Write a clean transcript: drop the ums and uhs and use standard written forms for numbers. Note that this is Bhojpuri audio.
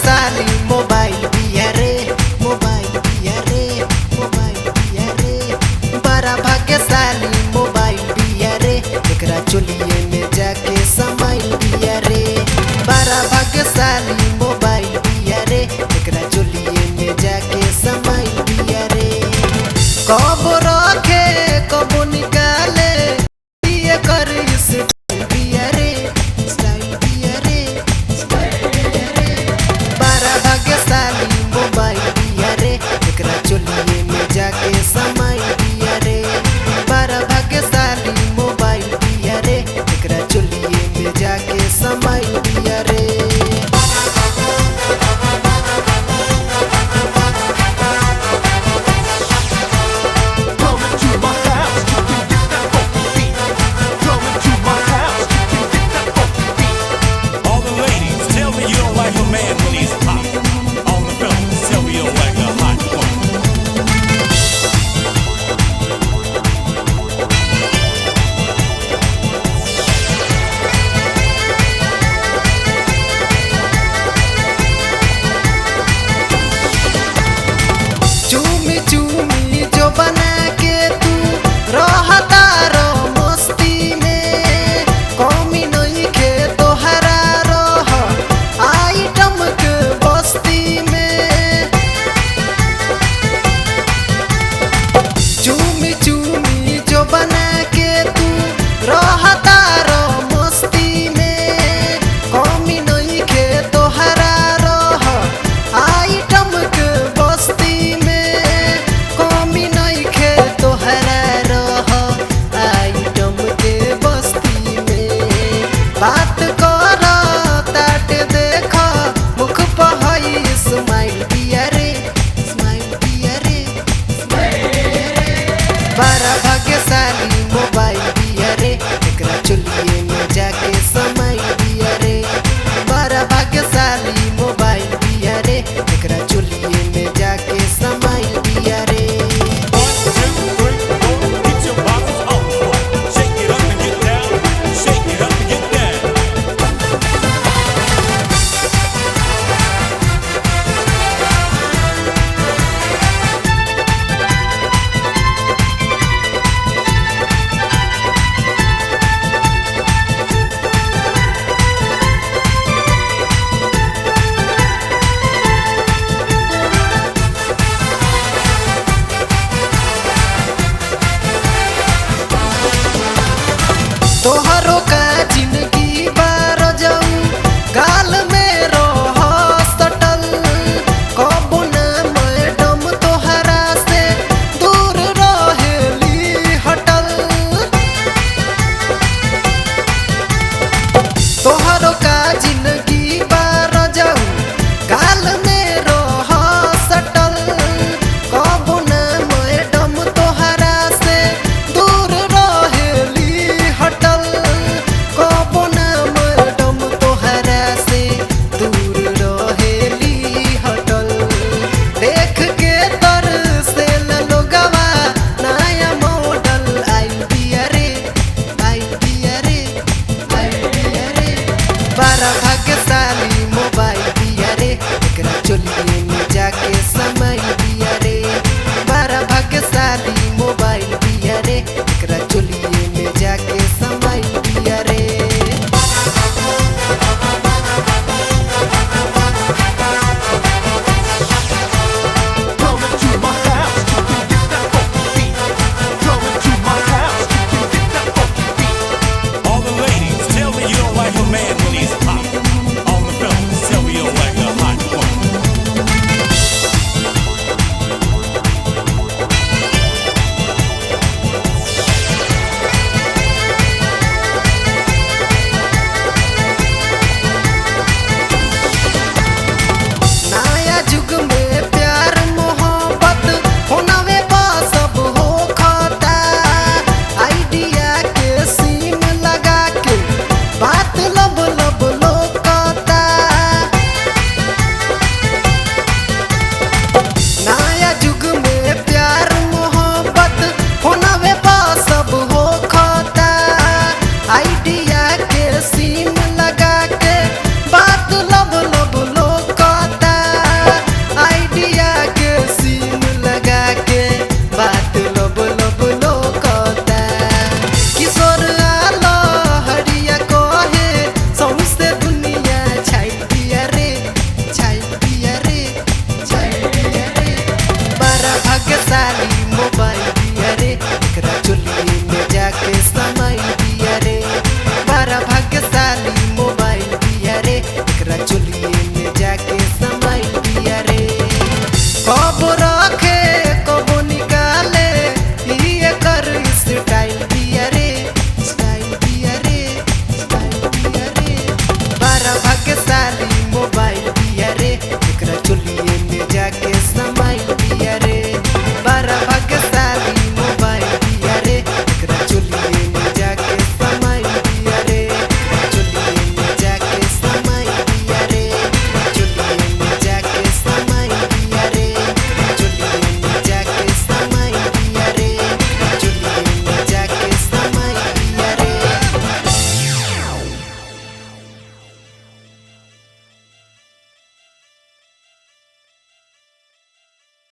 भाग्यशाली मोबाइल बिया रे, मोबाइल बिया रे, मोबाइल बिया रे। बड़ा भाग्यशाली मोबाइल बिया रे, एकरा चोलिए में जाके समाइल बिया रे। बड़ा भाग्यशाली मोबाइल बिया रे, एकरा चोलिए में जाके समाइल बिया रे। कब रखे कब निकाले ये कर स्टाइल बिया रे, स्टाइल बिया रे, स्टाइल बिया रे। बड़ा भाग्यशाली मोबाइल बिया रे, एकरा चोलिए में जाके समाइल बिया रे। बड़ा भाग्यशाली मोबाइल बिया रे, एकरा चोलिए में जाके समाइल बिया रे। चूमी चूमी जो बना के तू रहता रो मस्ती में, कमी नहीं के तोहरा रह आइटम के बस्ती में। चूमी चूमी जो बना के तू रहता रो मस्ती में, कमी नहीं के तोहरा रह आइटम के बस्ती में। बात कर ताट देख मुख पहई स्माइल बिया रे, स्माइल बिया रे, स्माइल बिया रे। बड़ा भाग्यशाली मोबाइल बिया रे, एकरा चोलिए में जाके समाइल बिया रे। बड़ा भाग्यशाली मोबाइल बिया रे, एकरा चोलिए में जाके समाइल बिया रे। तोहरो का जिंदगी बार जाऊं गाल में रह सटल, कबो ना मैडम तोहरा से दूर रहेली हटल। तोहरो का जिंदगी बार जाऊं गाल में